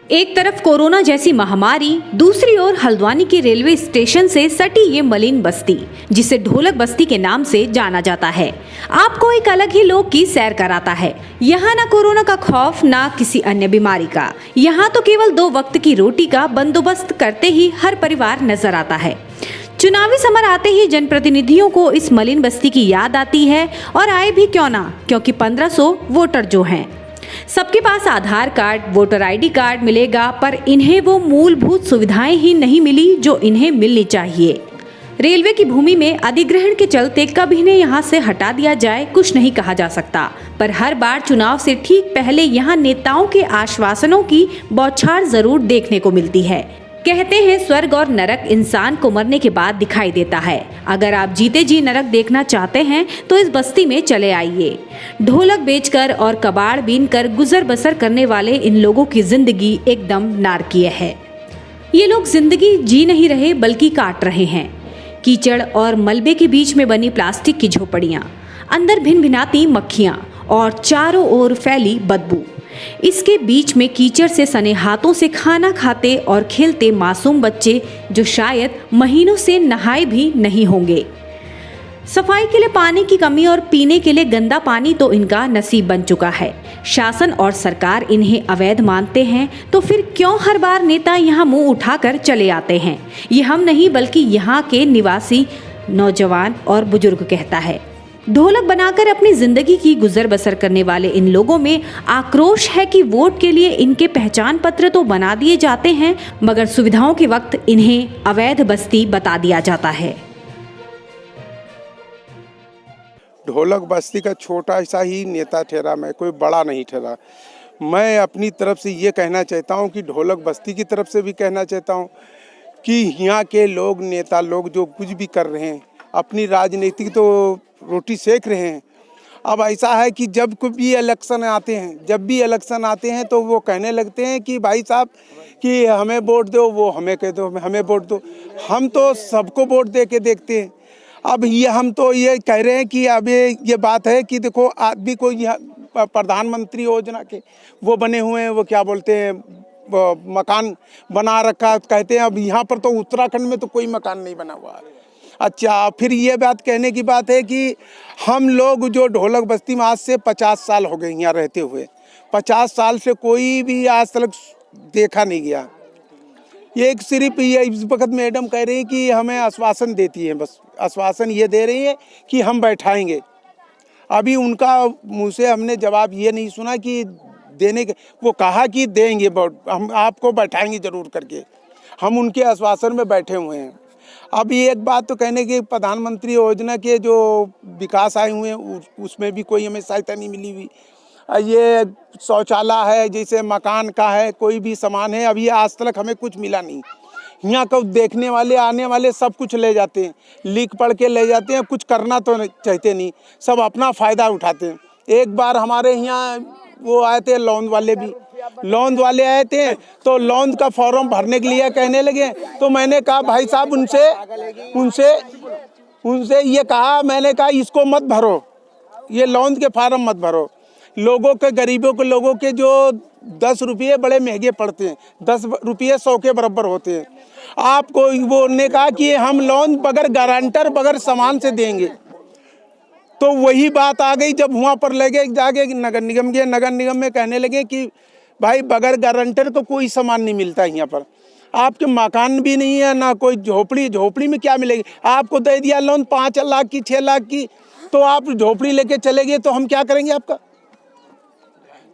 एक तरफ कोरोना जैसी महामारी, दूसरी ओर हल्द्वानी के रेलवे स्टेशन से सटी ये मलिन बस्ती, जिसे ढोलक बस्ती के नाम से जाना जाता है, आपको एक अलग ही लोक की सैर कराता है। यहाँ ना कोरोना का खौफ, ना किसी अन्य बीमारी का। यहाँ तो केवल 2 वक्त की रोटी का बंदोबस्त करते ही हर परिवार नजर आता है। चुनावी समर आते ही जनप्रतिनिधियों को इस मलिन बस्ती की याद आती है, और आए भी क्यों ना, क्योंकि 1500 वोटर जो हैं, सबके पास आधार कार्ड, वोटर आईडी कार्ड मिलेगा, पर इन्हें वो मूलभूत सुविधाएं ही नहीं मिली जो इन्हें मिलनी चाहिए। रेलवे की भूमि में अधिग्रहण के चलते कब इन्हें यहाँ से हटा दिया जाए कुछ नहीं कहा जा सकता, पर हर बार चुनाव से ठीक पहले यहाँ नेताओं के आश्वासनों की बौछार जरूर देखने को मिलती है। कहते हैं स्वर्ग और नरक इंसान को मरने के बाद दिखाई देता है। अगर आप जीते जी नरक देखना चाहते हैं तो इस बस्ती में चले आइए। ढोलक बेचकर और कबाड़ बीनकर गुजर बसर करने वाले इन लोगों की जिंदगी एकदम नारकीय है। ये लोग जिंदगी जी नहीं रहे बल्कि काट रहे हैं। कीचड़ और मलबे के बीच में बनी प्लास्टिक की झोपड़ियां, अंदर भिन भिनाती मक्खियां और चारों ओर फैली बदबू। इसके बीच में कीचड़ से सने हाथों से खाना खाते और खेलते मासूम बच्चे, जो शायद महीनों से नहाए भी नहीं होंगे। सफाई के लिए पानी की कमी और पीने के लिए गंदा पानी तो इनका नसीब बन चुका है। शासन और सरकार इन्हें अवैध मानते हैं, तो फिर क्यों हर बार नेता यहाँ मुंह उठाकर चले आते हैं? ये हम नहीं बल्कि यहाँ के निवासी नौजवान और बुजुर्ग कहता है। ढोलक बनाकर अपनी जिंदगी की गुजर बसर करने वाले इन लोगों में आक्रोश है कि वोट के लिए इनके पहचान पत्र तो बना दिए जाते हैं, मगर सुविधाओं के वक्त इन्हें अवैध बस्ती बता दिया जाता है। ढोलक बस्ती का छोटा सा ही नेता ठहरा, मैं कोई बड़ा नहीं ठहरा। मैं अपनी तरफ से ये कहना चाहता हूँ कि ढोलक बस्ती की तरफ से भी कहना चाहता हूँ कि यहाँ के लोग, नेता लोग जो कुछ भी कर रहे हैं, अपनी राजनीतिक तो रोटी सेक रहे हैं। अब ऐसा है कि जब भी इलेक्शन आते हैं तो वो कहने लगते हैं कि भाई साहब कि हमें वोट दो, वो हमें कह दो हमें वोट दो। हम तो सबको वोट दे के देखते हैं। अब ये हम तो ये कह रहे हैं कि अब ये बात है कि देखो, आदमी को यहाँ प्रधानमंत्री योजना के वो बने हुए हैं, वो क्या बोलते हैं, मकान बना रखा, कहते हैं। अब यहाँ पर तो उत्तराखंड में तो कोई मकान नहीं बना हुआ है। अच्छा, फिर ये बात कहने की बात है कि हम लोग जो ढोलक बस्ती में आज से 50 साल हो गए यहाँ रहते हुए, 50 साल से कोई भी आज तक देखा नहीं गया। ये सिर्फ ये इस वक्त मैडम कह रही कि हमें आश्वासन देती है, बस आश्वासन ये दे रही है कि हम बैठाएंगे। अभी उनका मुँह से हमने जवाब ये नहीं सुना कि देने के, वो कहा कि देंगे, हम आपको बैठाएंगे जरूर करके। हम उनके आश्वासन में बैठे हुए हैं। अब ये एक बात तो कहने की, प्रधानमंत्री योजना के जो विकास आए हुए हैं उसमें भी कोई हमें सहायता नहीं मिली हुई। ये शौचालय है, जैसे मकान का है, कोई भी सामान है, अभी आज तक हमें कुछ मिला नहीं। यहाँ को देखने वाले, आने वाले सब कुछ ले जाते हैं, लिख पढ़ के ले जाते हैं, कुछ करना तो चाहते नहीं, सब अपना फ़ायदा उठाते हैं। एक बार हमारे यहाँ वो आए थे लोन वाले आए थे, तो लोन का फॉर्म भरने के लिए कहने लगे। तो मैंने कहा भाई साहब, उनसे ये कहा, मैंने कहा इसको मत भरो, ये लोन के फॉर्म मत भरो। लोगों के, गरीबों के लोगों के जो 10 रुपये बड़े महंगे पड़ते हैं, 10 रुपये 100 के बराबर होते हैं। आपको वो ने कहा कि हम लोन बगैर गारंटर, बगैर सामान से देंगे। तो वही बात आ गई जब वहाँ पर लगे जाके नगर निगम में कहने लगे कि भाई बगैर गारंटर को कोई सामान नहीं मिलता यहाँ पर। आपके मकान भी नहीं है, ना कोई झोपड़ी में क्या मिलेगी। आपको दे दिया लोन 5 लाख की, 6 लाख की, तो आप झोपड़ी लेके चले गए तो हम क्या करेंगे आपका।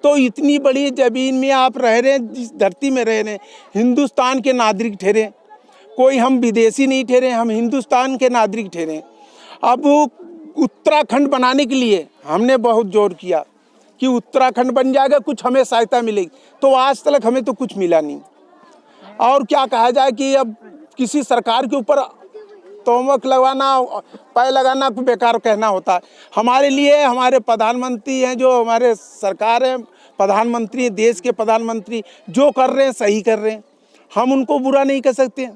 तो इतनी बड़ी ज़मीन में आप रह रहे हैं, जिस धरती में रह रहे हैं, हिंदुस्तान के नागरिक ठहरे, कोई हम विदेशी नहीं ठहरे, हम हिंदुस्तान के नागरिक ठहरे। अब उत्तराखंड बनाने के लिए हमने बहुत जोर किया कि उत्तराखंड बन जाएगा, कुछ हमें सहायता मिलेगी, तो आज तक हमें तो कुछ मिला नहीं। और क्या कहा जाए कि अब किसी सरकार के ऊपर तोमक लगाना, पैर लगाना बेकार कहना होता है। हमारे लिए हमारे प्रधानमंत्री हैं, जो हमारे सरकार है, प्रधानमंत्री, देश के प्रधानमंत्री जो कर रहे हैं सही कर रहे हैं, हम उनको बुरा नहीं कह सकते।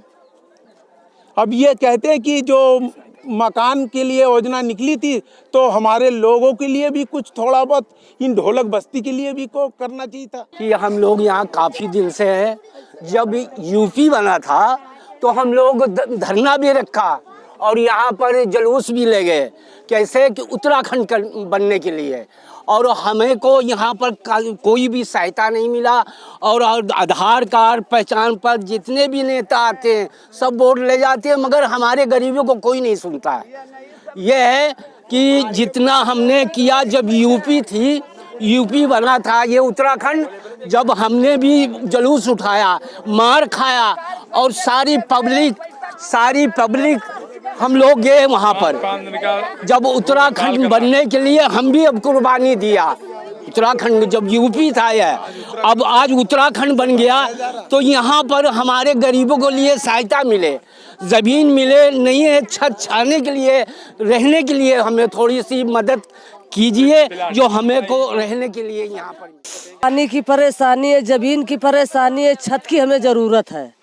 अब ये कहते हैं कि जो मकान के लिए योजना निकली थी, तो हमारे लोगों के लिए भी कुछ थोड़ा बहुत इन ढोलक बस्ती के लिए भी को करना चाहिए था। कि हम लोग यहाँ काफ़ी दिन से हैं। जब यूपी बना था तो हम लोग धरना भी रखा और यहाँ पर जुलूस भी ले गए, कैसे कि उत्तराखंड बनने के लिए। और हमें को यहाँ पर कोई भी सहायता नहीं मिला। और आधार कार्ड पहचान पर जितने भी नेता आते हैं सब वोट ले जाते हैं, मगर हमारे गरीबों को कोई नहीं सुनता है। यह है कि जितना हमने किया, जब यूपी थी, यूपी बना था, ये उत्तराखंड, जब हमने भी जुलूस उठाया, मार खाया और सारी पब्लिक हम लोग गए वहाँ पर। जब उत्तराखंड बनने के लिए हम भी अब कुर्बानी दिया। उत्तराखंड जब यूपी था यह, अब आज उत्तराखंड बन गया, तो यहाँ पर हमारे गरीबों को लिए सहायता मिले, ज़मीन मिले, नहीं है छत छाने के लिए, रहने के लिए हमें थोड़ी सी मदद कीजिए, जो हमें को रहने के लिए यहाँ पर। पानी की परेशानी है, ज़मीन की परेशानी है, छत की हमें ज़रूरत है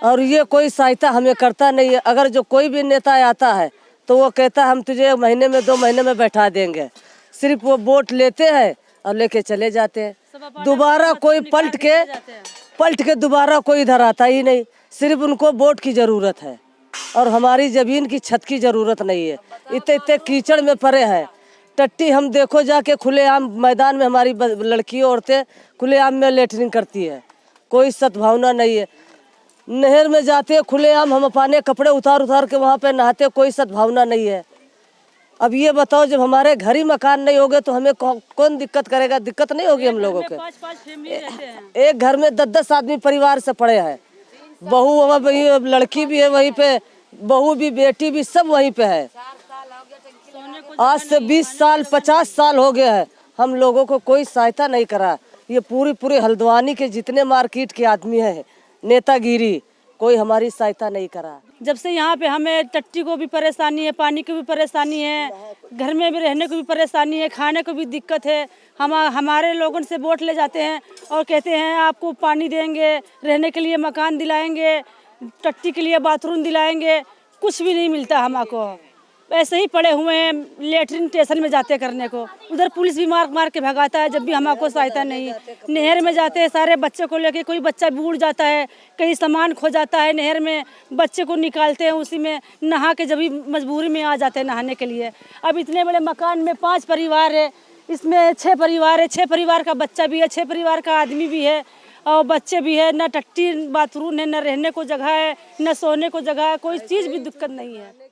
और ये कोई सहायता हमें करता नहीं है। अगर जो कोई भी नेता आता है तो वो कहता है हम तुझे महीने में 2 महीने में बैठा देंगे। सिर्फ वो वोट लेते हैं और लेके चले जाते हैं। दोबारा कोई पलट के दोबारा कोई इधर आता ही नहीं। सिर्फ उनको वोट की ज़रूरत है और हमारी ज़मीन की छत की ज़रूरत नहीं है। इतने कीचड़ में पड़े हैं। टट्टी हम देखो जाके खुलेआम मैदान में हमारी लड़कियां औरतें खुलेआम में लेटरिन करती है, कोई सद्भावना नहीं है। नहर में जाते खुलेआम हम अपने कपड़े उतार के वहाँ पे नहाते, कोई सद्भावना नहीं है। अब ये बताओ, जब हमारे घर ही मकान नहीं होगे तो हमें कौन दिक्कत करेगा? दिक्कत नहीं होगी हम लोगों के। 5-5 फैमिली रहते हैं। एक घर में 10-10 आदमी परिवार से पड़े हैं। बहू वही लड़की भी है वहीं पे, बहू भी बेटी भी सब वहीं पे है। आज से 20 साल 50 साल हो गया है, हम लोगों को कोई सहायता नहीं करा। ये पूरी हल्द्वानी के जितने मार्केट के आदमी हैं, नेतागिरी, कोई हमारी सहायता नहीं करा। जब से यहाँ पे हमें टट्टी को भी परेशानी है, पानी की भी परेशानी है, घर में भी रहने को भी परेशानी है, खाने को भी दिक्कत है। हमारे लोगों से वोट ले जाते हैं और कहते हैं आपको पानी देंगे, रहने के लिए मकान दिलाएंगे, टट्टी के लिए बाथरूम दिलाएंगे। कुछ भी नहीं मिलता हमको। ऐसे ही पड़े हुए हैं, लेटरिन स्टेशन में जाते करने को, उधर पुलिस भी मार के भगाता है जब भी हमको सहायता नहीं। नहर में जाते हैं सारे बच्चों को लेके, कोई बच्चा बूढ़ जाता है, कहीं सामान खो जाता है नहर में, बच्चे को निकालते हैं, उसी में नहा के जब भी मजबूरी में आ जाते हैं नहाने के लिए। अब इतने बड़े मकान में 5 परिवार है, इसमें 6 परिवार है, 6 परिवार का बच्चा भी है, 6 परिवार का आदमी भी है और बच्चे भी है। न टट्टी बाथरूम है, न रहने को जगह है, न सोने को जगह है, कोई चीज़ भी दिक्कत नहीं है।